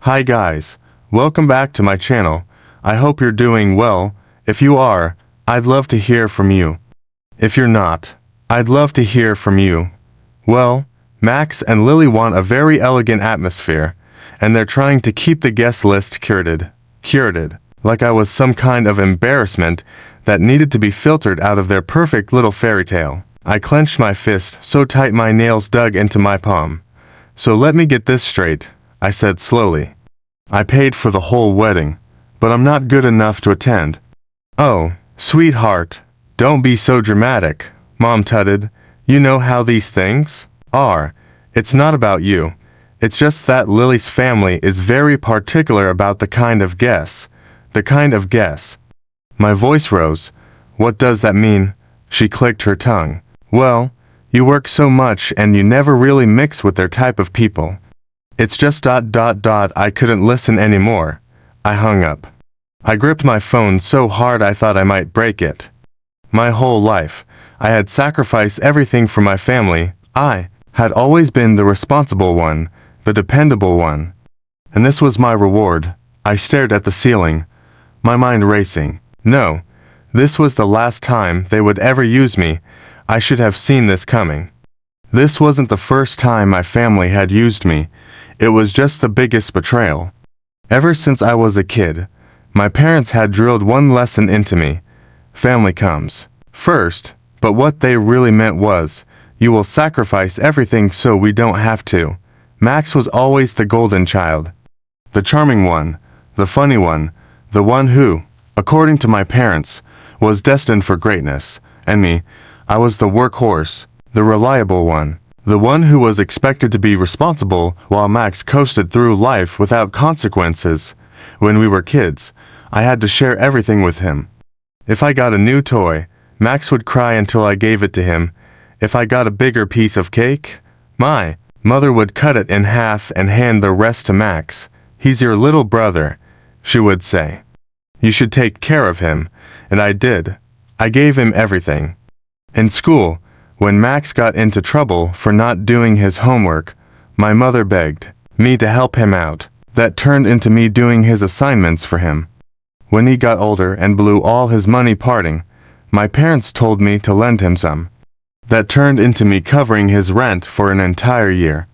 Hi guys, welcome back to my channel. I hope you're doing well. If you are, I'd love to hear from you. If you're not, I'd love to hear from you. Well, Max and Lily want a very elegant atmosphere, and they're trying to keep the guest list curated, like I was some kind of embarrassment that needed to be filtered out of their perfect little fairy tale. I clenched my fist so tight my nails dug into my palm. So let me get this straight, I said slowly. I paid for the whole wedding, but I'm not good enough to attend. Oh, sweetheart, don't be so dramatic, Mom tutted. You know how these things are. It's not about you. It's just that Lily's family is very particular about the kind of guests. My voice rose. What does that mean? She clicked her tongue. Well, you work so much and you never really mix with their type of people. It's just ... I couldn't listen anymore. I hung up. I gripped my phone so hard I thought I might break it. My whole life, I had sacrificed everything for my family. I had always been the responsible one, the dependable one. And this was my reward. I stared at the ceiling, my mind racing. No, this was the last time they would ever use me. I should have seen this coming. This wasn't the first time my family had used me. It was just the biggest betrayal. Ever since I was a kid, my parents had drilled one lesson into me. Family comes first, but what they really meant was, you will sacrifice everything so we don't have to. Max was always the golden child. The charming one, the funny one, the one who, according to my parents, was destined for greatness. And me, I was the workhorse, the reliable one, the one who was expected to be responsible while Max coasted through life without consequences. When we were kids, I had to share everything with him. If I got a new toy, Max would cry until I gave it to him. If I got a bigger piece of cake, my mother would cut it in half and hand the rest to Max. He's your little brother, she would say. You should take care of him, and I did. I gave him everything. In school, when Max got into trouble for not doing his homework, my mother begged me to help him out. That turned into me doing his assignments for him. When he got older and blew all his money partying, my parents told me to lend him some. That turned into me covering his rent for an entire year.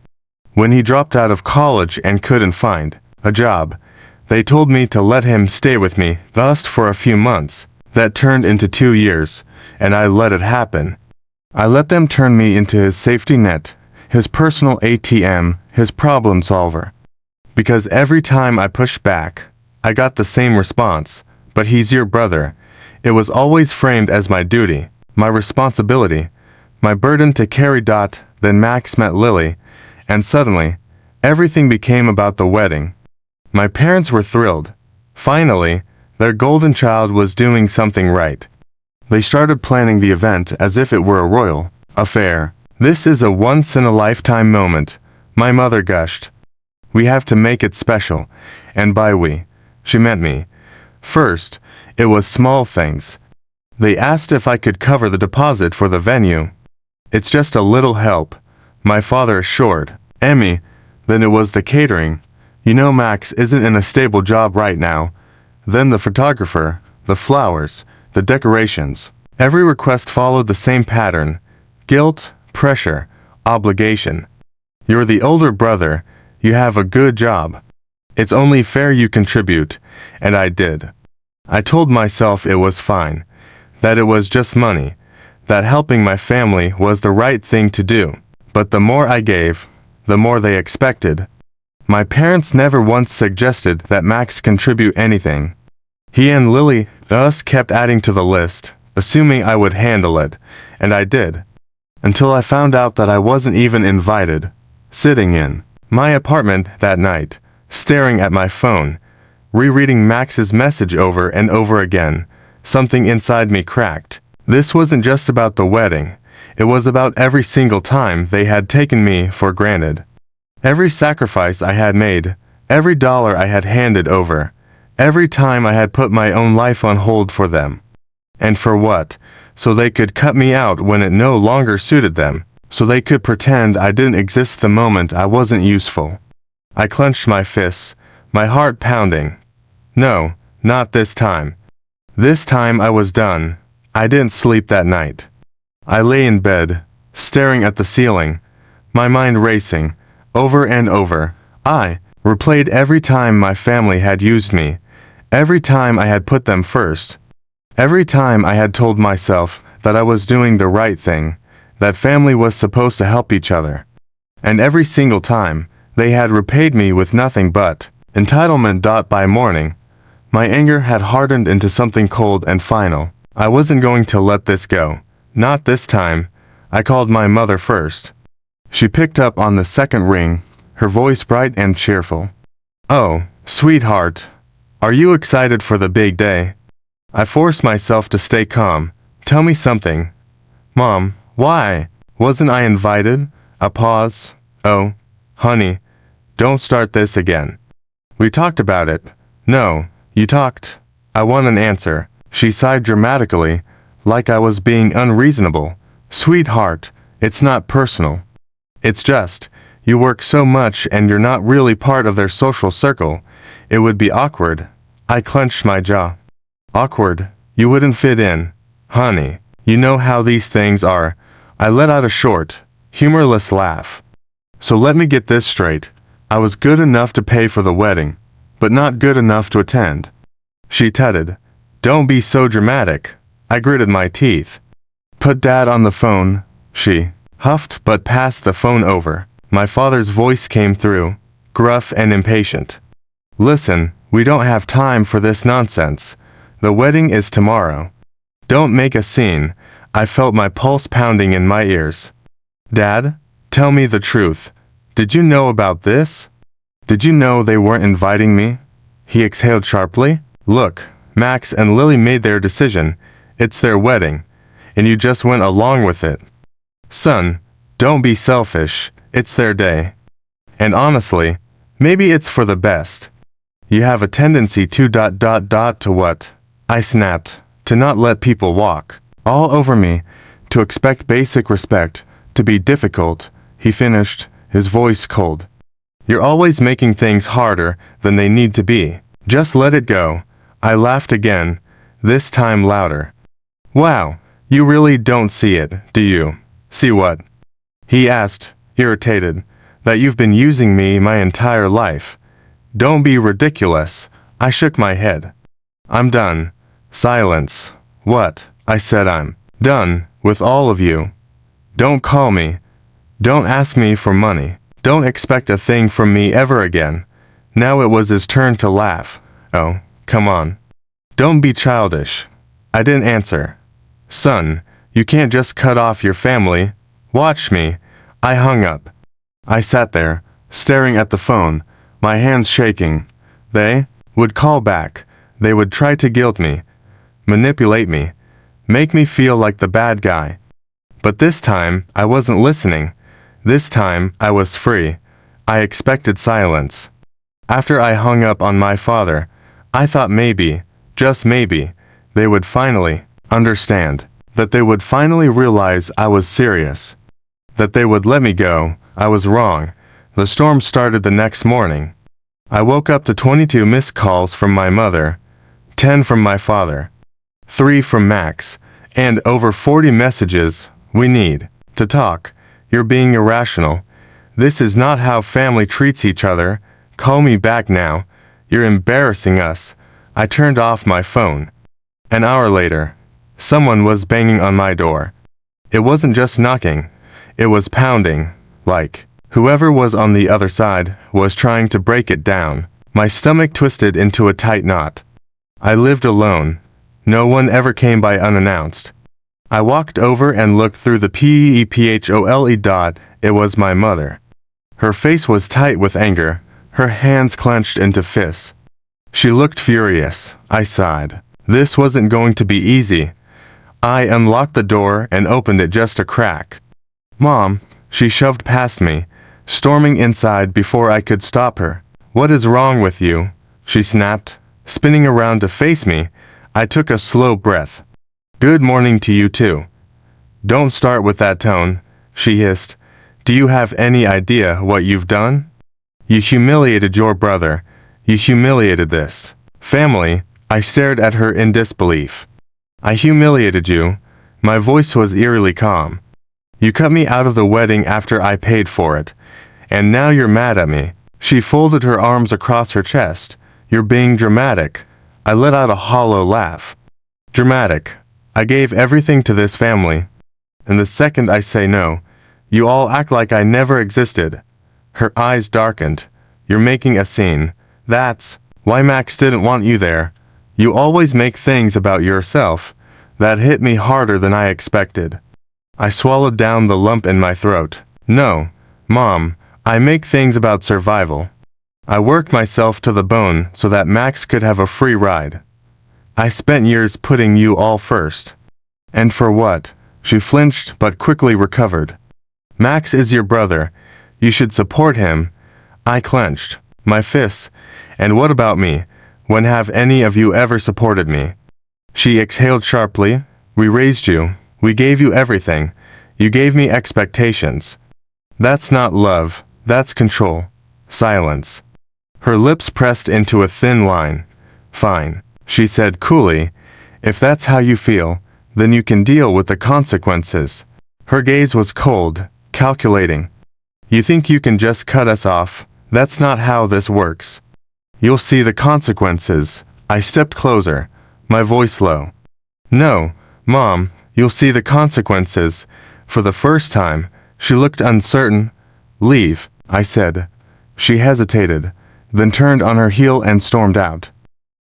When he dropped out of college and couldn't find a job, they told me to let him stay with me, thus for a few months. That turned into 2 years, and I let it happen. I let them turn me into his safety net, his personal ATM, his problem solver. Because every time I pushed back, I got the same response, but he's your brother. It was always framed as my duty, my responsibility, my burden to carry. Then Max met Lily, and suddenly, everything became about the wedding. My parents were thrilled. Finally, their golden child was doing something right. They started planning the event as if it were a royal affair. This is a once-in-a-lifetime moment, my mother gushed. We have to make it special, and by we, she meant me. First, it was small things. They asked if I could cover the deposit for the venue. It's just a little help, my father assured. Emmy, then it was the catering. You know Max isn't in a stable job right now. Then the photographer, the flowers, the decorations. Every request followed the same pattern. Guilt, pressure, obligation. You're the older brother. You have a good job. It's only fair you contribute, and I did. I told myself it was fine, that it was just money, that helping my family was the right thing to do. But the more I gave, the more they expected. My parents never once suggested that Max contribute anything. He and Lily thus kept adding to the list, assuming I would handle it, and I did. Until I found out that I wasn't even invited. Sitting in my apartment that night, staring at my phone, rereading Max's message over and over again, something inside me cracked. This wasn't just about the wedding. It was about every single time they had taken me for granted. Every sacrifice I had made, every dollar I had handed over, every time I had put my own life on hold for them. And for what? So they could cut me out when it no longer suited them. So they could pretend I didn't exist the moment I wasn't useful. I clenched my fists, my heart pounding. No, not this time. This time I was done. I didn't sleep that night. I lay in bed, staring at the ceiling, my mind racing, over and over. I replayed every time my family had used me, every time I had put them first, every time I had told myself that I was doing the right thing, that family was supposed to help each other. And every single time, they had repaid me with nothing but entitlement. By morning, my anger had hardened into something cold and final. I wasn't going to let this go. Not this time. I called my mother first. She picked up on the second ring, her voice bright and cheerful. "Oh, sweetheart. Are you excited for the big day?" I forced myself to stay calm. "Tell me something." "Mom, why? Wasn't I invited?" A pause. "Oh, honey, don't start this again. We talked about it." "No, you talked." I want an answer. She sighed dramatically, like I was being unreasonable. "Sweetheart, it's not personal. It's just, you work so much and you're not really part of their social circle. It would be awkward." I clenched my jaw. "Awkward? You wouldn't fit in. Honey, you know how these things are." I let out a short, humorless laugh. "So let me get this straight. I was good enough to pay for the wedding, but not good enough to attend." She tutted. "Don't be so dramatic." I gritted my teeth. "Put Dad on the phone," she huffed, but passed the phone over. My father's voice came through, gruff and impatient. "Listen, we don't have time for this nonsense. The wedding is tomorrow. Don't make a scene." I felt my pulse pounding in my ears. "Dad, tell me the truth. Did you know about this? Did you know they weren't inviting me?" He exhaled sharply. "Look, Max and Lily made their decision. It's their wedding, and you just went along with it. Son, don't be selfish. It's their day. And honestly, maybe it's for the best. You have a tendency to ... to what?" I snapped. "To not let people walk all over me, to expect basic respect, to be difficult," he finished, his voice cold. "You're always making things harder than they need to be. Just let it go." I laughed again, this time louder. "Wow, you really don't see it, do you?" "See what?" he asked, irritated. "That you've been using me my entire life. Don't be ridiculous." I shook my head. "I'm done." Silence. "What?" I said. "I'm done with all of you. Don't call me. Don't ask me for money. Don't expect a thing from me ever again." Now it was his turn to laugh. "Oh, come on. Don't be childish." I didn't answer. "Son, you can't just cut off your family. Watch me." I hung up. I sat there, staring at the phone, my hands shaking. They would call back. They would try to guilt me, manipulate me, make me feel like the bad guy. But this time, I wasn't listening. This time, I was free. I expected silence. After I hung up on my father, I thought maybe, just maybe, they would finally understand. That they would finally realize I was serious. That they would let me go. I was wrong. The storm started the next morning. I woke up to 22 missed calls from my mother, 10 from my father, 3 from Max, and over 40 messages. "We need to talk. You're being irrational. This is not how family treats each other. Call me back now. You're embarrassing us." I turned off my phone. An hour later, someone was banging on my door. It wasn't just knocking. It was pounding, like whoever was on the other side was trying to break it down. My stomach twisted into a tight knot. I lived alone. No one ever came by unannounced. I walked over and looked through the peephole. It was my mother. Her face was tight with anger, her hands clenched into fists. She looked furious. I sighed. This wasn't going to be easy. I unlocked the door and opened it just a crack. "Mom," she shoved past me, storming inside before I could stop her. "What is wrong with you?" she snapped, spinning around to face me. I took a slow breath. "Good morning to you too." "Don't start with that tone," she hissed. "Do you have any idea what you've done? You humiliated your brother. You humiliated this family. I stared at her in disbelief. I humiliated you? My voice was eerily calm. You cut me out of the wedding after I paid for it. And now you're mad at me. She folded her arms across her chest. You're being dramatic. I let out a hollow laugh. Dramatic. I gave everything to this family. And the second I say no, you all act like I never existed. Her eyes darkened. You're making a scene. That's why Max didn't want you there. You always make things about yourself. That hit me harder than I expected. I swallowed down the lump in my throat. No, Mom, I make things about survival. I worked myself to the bone so that Max could have a free ride. I spent years putting you all first. And for what? She flinched but quickly recovered. Max is your brother. You should support him. I clenched my fists. And what about me? When have any of you ever supported me? She exhaled sharply. We raised you. We gave you everything. You gave me expectations. That's not love. That's control. Silence. Her lips pressed into a thin line. Fine, she said coolly. If that's how you feel, then you can deal with the consequences. Her gaze was cold, calculating. You think you can just cut us off? That's not how this works. You'll see the consequences. I stepped closer, my voice low. No, Mom, you'll see the consequences. For the first time, she looked uncertain. Leave, I said. She hesitated, then turned on her heel and stormed out.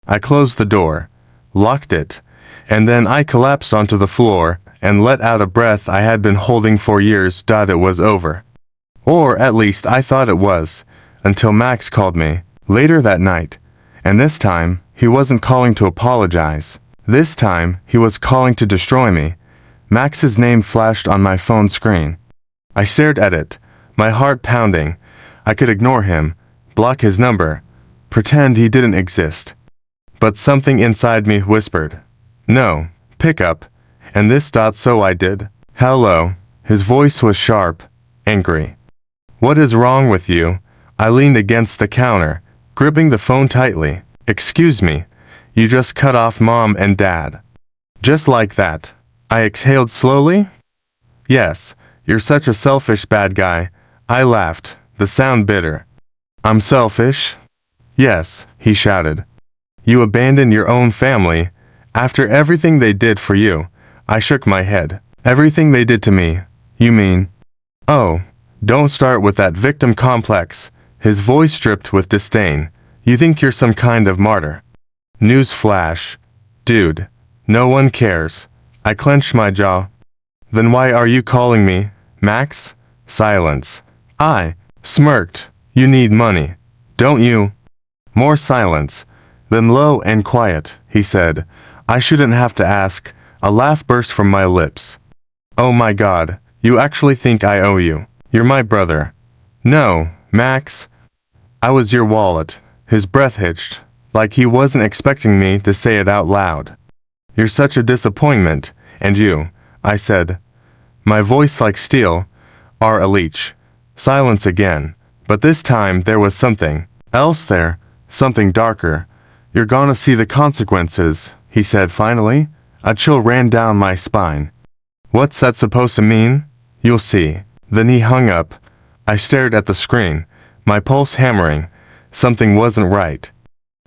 I closed the door, locked it, and then I collapsed onto the floor and let out a breath I had been holding for years. It was over. Or at least I thought it was, until Max called me, later that night. And this time, he wasn't calling to apologize. This time, he was calling to destroy me. Max's name flashed on my phone screen. I stared at it, my heart pounding. I could ignore him, block his number, pretend he didn't exist. But something inside me whispered, no, pick up. And this. So I did. Hello. His voice was sharp, angry. What is wrong with you? I leaned against the counter, gripping the phone tightly. Excuse me. You just cut off Mom and Dad. Just like that. I exhaled slowly. Yes, you're such a selfish bad guy. I laughed, the sound bitter. I'm selfish? Yes, he shouted. You abandoned your own family. After everything they did for you. I shook my head. Everything they did to me. You mean? Oh, don't start with that victim complex. His voice dripped with disdain. You think you're some kind of martyr. News flash. Dude, no one cares. I clenched my jaw. Then why are you calling me, Max? Silence. I smirked. You need money, don't you? More silence. Then low and quiet, he said. I shouldn't have to ask. A laugh burst from my lips. Oh my God, you actually think I owe you? You're my brother. No, Max. I was your wallet. His breath hitched, like he wasn't expecting me to say it out loud. You're such a disappointment, and you, I said. My voice like steel, are a leech. Silence again, but this time there was something else there, something darker. You're gonna see the consequences, he said finally. A chill ran down my spine. What's that supposed to mean? You'll see. Then he hung up. I stared at the screen, my pulse hammering. Something wasn't right.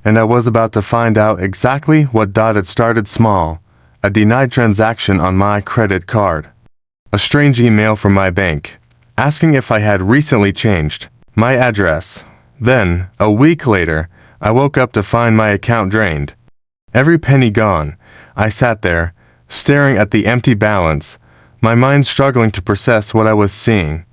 And I was about to find out exactly what. It started small. A denied transaction on my credit card. A strange email from my bank, asking if I had recently changed my address. Then, a week later, I woke up to find my account drained. Every penny gone. I sat there, staring at the empty balance, my mind struggling to process what I was seeing.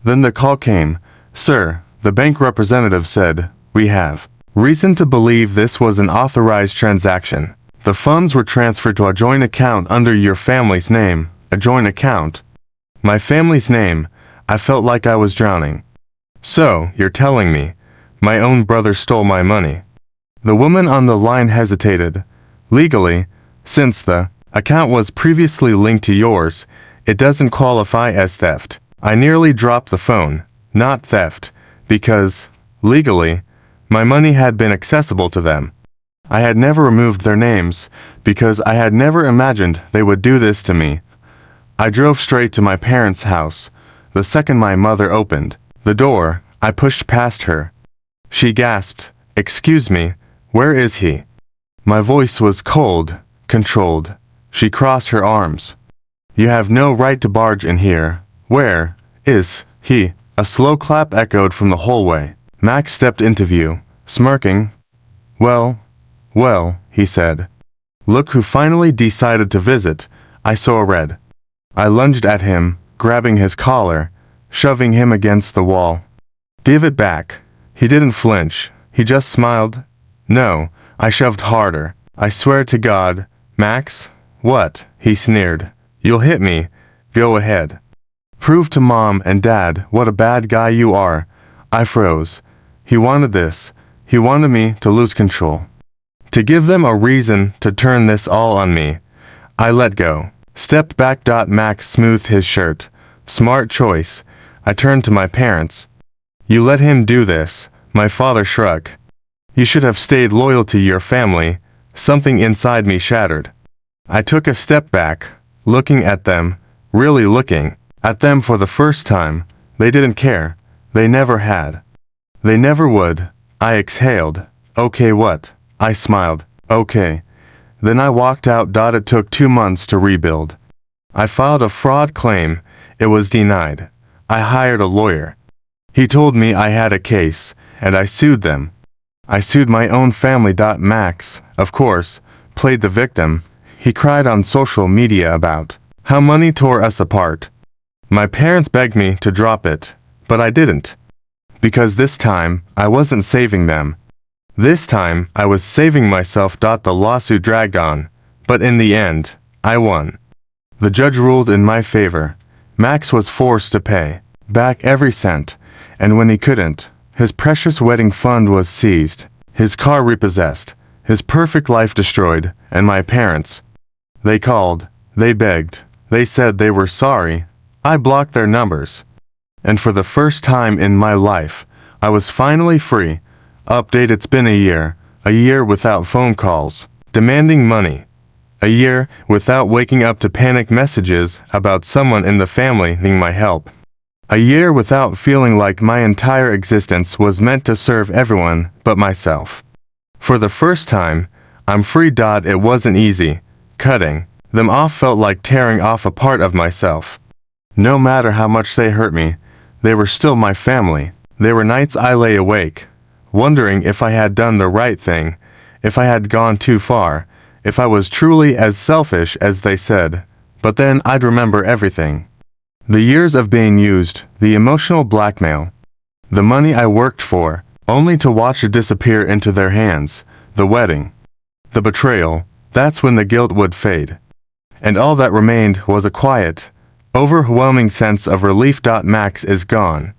Then the call came. Sir, the bank representative said, we have reason to believe this was an authorized transaction. The funds were transferred to a joint account under your family's name. A joint account? My family's name. I felt like I was drowning. So, you're telling me, my own brother stole my money? The woman on the line hesitated. Legally, since the account was previously linked to yours, it doesn't qualify as theft. I nearly dropped the phone. Not theft, because, legally, My money had been accessible to them. I had never removed their names, because I had never imagined they would do this to me. I drove straight to my parents' house. The second my mother opened the door, I pushed past her. She gasped, "Excuse me, where is he?" My voice was cold, controlled. She crossed her arms. "You have no right to barge in here. Where is he?" A slow clap echoed from the hallway. Max stepped into view, smirking. Well, he said. "Look who finally decided to visit." I saw red. I lunged at him, grabbing his collar, shoving him against the wall. "Give it back." He didn't flinch. He just smiled. "No." I shoved harder. "I swear to God." "Max?" "What?" He sneered. "You'll hit me. Go ahead. Prove to Mom and Dad what a bad guy you are." I froze. He wanted this. He wanted me to lose control. To give them a reason to turn this all on me. I let go. Stepped back. Max smoothed his shirt. "Smart choice." I turned to my parents. "You let him do this." My father shrugged. "You should have stayed loyal to your family." Something inside me shattered. I took a step back, looking at them, really looking at them for the first time. They didn't care. They never had. They never would. I exhaled. "Okay, what?" I smiled. "Okay." Then I walked out. It took 2 months to rebuild. I filed a fraud claim. It was denied. I hired a lawyer. He told me I had a case, and I sued them. I sued my own family. Max, of course, played the victim. He cried on social media about how money tore us apart. My parents begged me to drop it, but I didn't. Because this time, I wasn't saving them. This time, I was saving myself. The lawsuit dragged on, but in the end, I won. The judge ruled in my favor. Max was forced to pay back every cent, and when he couldn't, his precious wedding fund was seized, his car repossessed, his perfect life destroyed, and my parents. They called, they begged, they said they were sorry. I blocked their numbers. And for the first time in my life, I was finally free. Update: it's been a year without phone calls, demanding money. A year without waking up to panic messages about someone in the family needing my help. A year without feeling like my entire existence was meant to serve everyone but myself. For the first time, I'm free. It wasn't easy. Cutting them off felt like tearing off a part of myself. No matter how much they hurt me, they were still my family. There were nights I lay awake, wondering if I had done the right thing, if I had gone too far, if I was truly as selfish as they said. But then I'd remember everything. The years of being used, the emotional blackmail, the money I worked for, only to watch it disappear into their hands, the wedding, the betrayal. That's when the guilt would fade. And all that remained was a quiet, overwhelming sense of relief. Max is gone.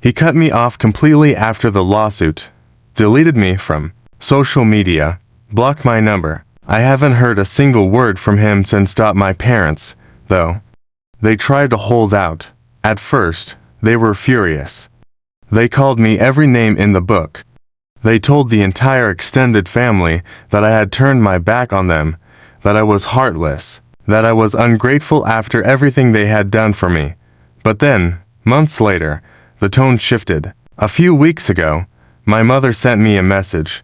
He cut me off completely after the lawsuit, deleted me from social media, blocked my number. I haven't heard a single word from him since. My parents, though, they tried to hold out. At first, they were furious. They called me every name in the book. They told the entire extended family that I had turned my back on them, that I was heartless, that I was ungrateful after everything they had done for me. But then, months later, the tone shifted. A few weeks ago, my mother sent me a message.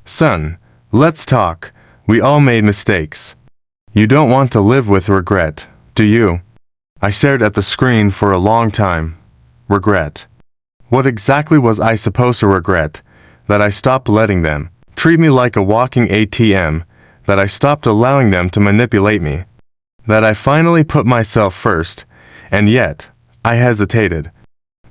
"Son, let's talk. We all made mistakes. You don't want to live with regret, do you?" I stared at the screen for a long time. Regret. What exactly was I supposed to regret? That I stopped letting them treat me like a walking ATM, that I stopped allowing them to manipulate me, that I finally put myself first, and yet, I hesitated.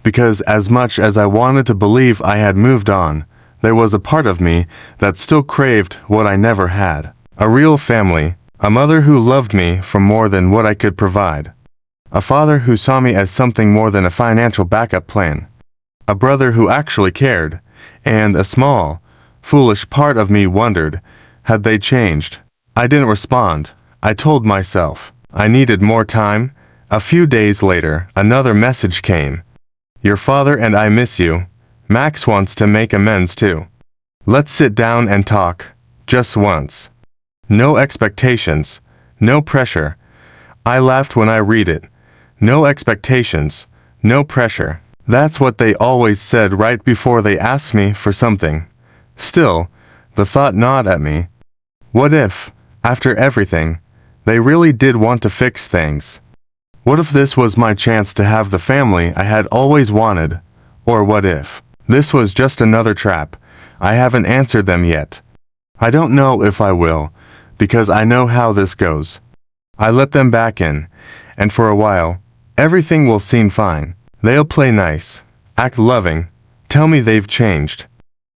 Because as much as I wanted to believe I had moved on, there was a part of me that still craved what I never had. A real family, a mother who loved me for more than what I could provide. A father who saw me as something more than a financial backup plan. A brother who actually cared, and a small, foolish part of me wondered, had they changed? I didn't respond. I told myself I needed more time. A few days later, another message came. "Your father and I miss you. Max wants to make amends too." Let's sit down and talk. Just once. No expectations. No pressure. I laughed when I read it. No expectations. No pressure. That's what they always said right before they asked me for something. Still, the thought gnawed at me. What if, after everything, they really did want to fix things? What if this was my chance to have the family I had always wanted? Or what if this was just another trap? I haven't answered them yet. I don't know if I will, because I know how this goes. I let them back in, and for a while, everything will seem fine. They'll play nice, act loving, tell me they've changed.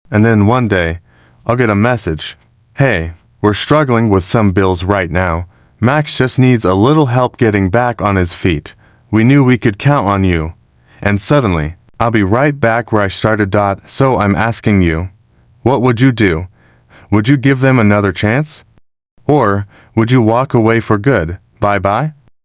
And then one day, I'll get a message. Hey, we're struggling with some bills right now. Max just needs a little help getting back on his feet. We knew we could count on you. And suddenly, I'll be right back where I started. So I'm asking you, what would you do? Would you give them another chance? Or would you walk away for good? Bye-bye?